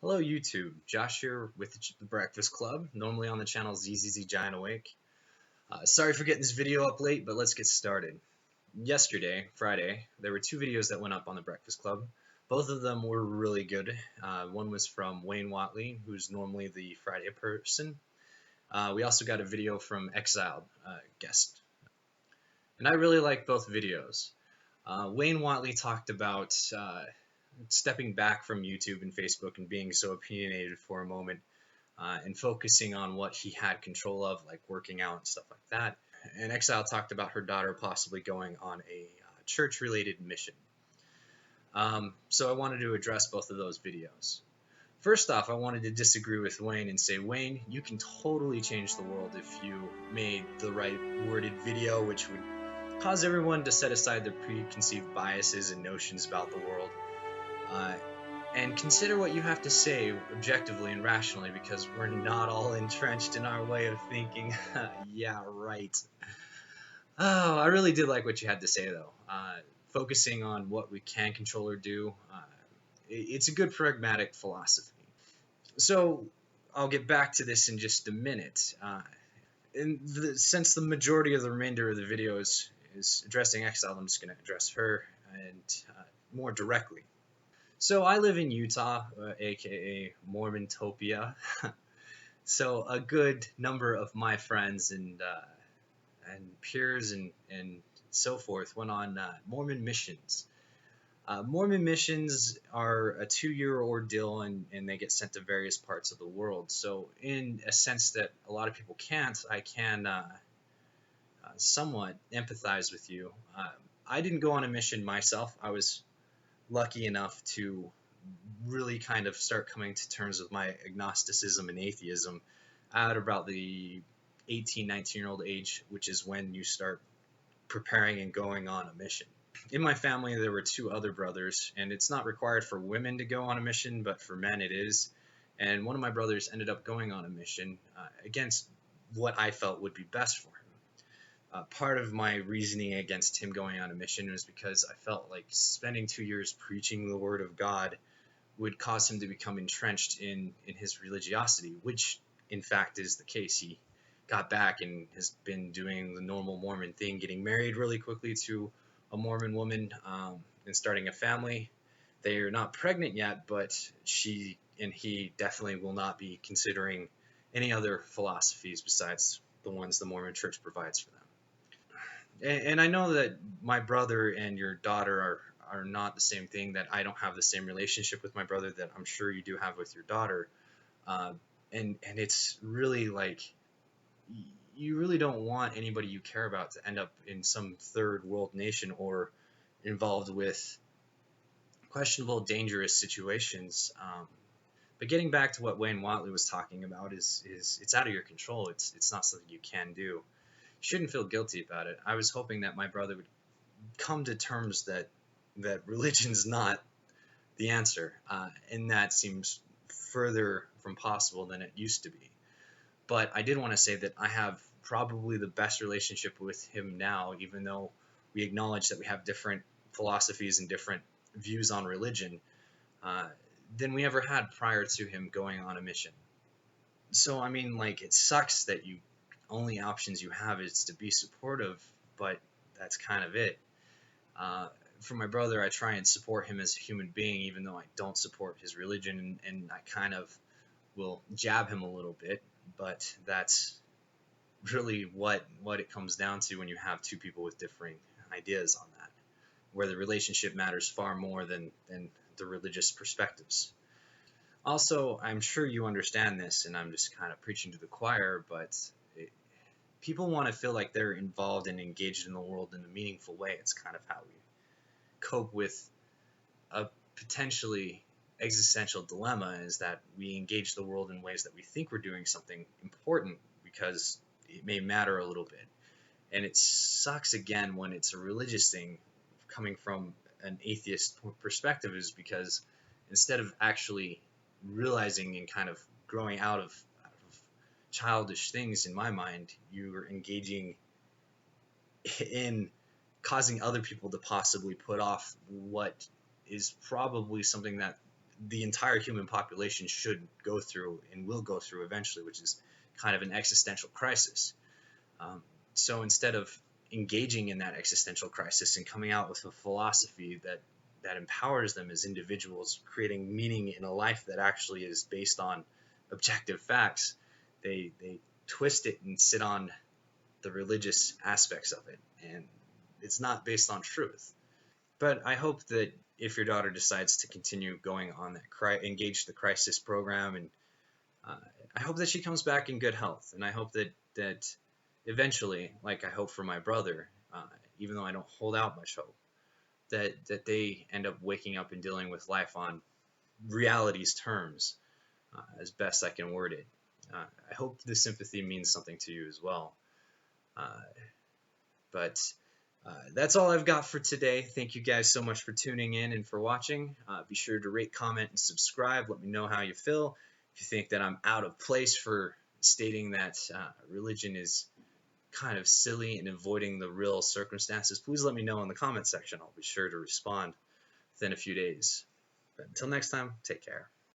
Hello YouTube, Josh here with the Breakfast Club, normally on the channel ZZZ Giant Awake. Sorry for getting this video up late, but let's get started. Yesterday, Friday, there were two videos that went up on the Breakfast Club. Both of them were really good. One was from Wayne Watley, who's normally the Friday person. We also got a video from Exiled, guest. And I really like both videos. Wayne Watley talked about stepping back from YouTube and Facebook and being so opinionated for a moment and focusing on what he had control of, like working out and stuff like that. And Exile talked about her daughter possibly going on a church-related mission. So I wanted to address both of those videos. First off, I wanted to disagree with Wayne and say, Wayne, you can totally change the world if you made the right worded video, which would cause everyone to set aside their preconceived biases and notions about the world. And consider what you have to say objectively and rationally, because we're not all entrenched in our way of thinking. Yeah, right. Oh, I really did like what you had to say, though. Focusing on what we can control or do, it's a good pragmatic philosophy. So I'll get back to this in just a minute. Since the majority of the remainder of the video is addressing Exile, I'm just going to address her and more directly. So I live in Utah, aka Mormontopia. So a good number of my friends and peers and so forth went on Mormon missions. Mormon missions are a 2-year ordeal, and they get sent to various parts of the world. So in a sense that a lot of people can't, I can somewhat empathize with you. I didn't go on a mission myself. I was lucky enough to really kind of start coming to terms with my agnosticism and atheism at about the 18, 19-year-old age, which is when you start preparing and going on a mission. In my family, there were 2 other brothers, and it's not required for women to go on a mission, but for men it is. And one of my brothers ended up going on a mission against what I felt would be best for him. Part of my reasoning against him going on a mission was because I felt like spending 2 years preaching the word of God would cause him to become entrenched in his religiosity, which in fact is the case. He got back and has been doing the normal Mormon thing, getting married really quickly to a Mormon woman and starting a family. They are not pregnant yet, but she and he definitely will not be considering any other philosophies besides the ones the Mormon Church provides for them. And I know that my brother and your daughter are not the same thing, that I don't have the same relationship with my brother that I'm sure you do have with your daughter. And it's really like, you really don't want anybody you care about to end up in some third world nation or involved with questionable, dangerous situations. But getting back to what Wayne Watley was talking about is it's out of your control. It's not something you can do. You shouldn't feel guilty about it. I was hoping that my brother would come to terms that religion's not the answer, and that seems further from possible than it used to be. But I did want to say that I have probably the best relationship with him now, even though we acknowledge that we have different philosophies and different views on religion, than we ever had prior to him going on a mission. So I mean, like, it sucks that you only options you have is to be supportive, but that's kind of it. For my brother, I try and support him as a human being, even though I don't support his religion, and I kind of will jab him a little bit, but that's really what it comes down to when you have 2 people with differing ideas on that, where the relationship matters far more than the religious perspectives. Also, I'm sure you understand this, and I'm just kind of preaching to the choir, but people want to feel like they're involved and engaged in the world in a meaningful way. It's kind of how we cope with a potentially existential dilemma, is that we engage the world in ways that we think we're doing something important because it may matter a little bit. And it sucks again when it's a religious thing coming from an atheist perspective, is because instead of actually realizing and kind of growing out of childish things, in my mind, you're engaging in causing other people to possibly put off what is probably something that the entire human population should go through and will go through eventually, which is kind of an existential crisis. Um, so instead of engaging in that existential crisis and coming out with a philosophy that empowers them as individuals, creating meaning in a life that actually is based on objective facts, they twist it and sit on the religious aspects of it, and it's not based on truth. But I hope that if your daughter decides to continue going on that engage the crisis program, and uh, I hope that she comes back in good health, and I hope that eventually, like I hope for my brother, even though I don't hold out much hope, that they end up waking up and dealing with life on reality's terms, as best I can word it. I hope the sympathy means something to you as well. Uh, but That's all I've got for today. Thank you guys so much for tuning in and for watching. Be sure to rate, comment, and subscribe. Let me know how you feel. If you think that I'm out of place for stating that religion is kind of silly and avoiding the real circumstances, please let me know in the comment section. I'll be sure to respond within a few days. But until next time, take care.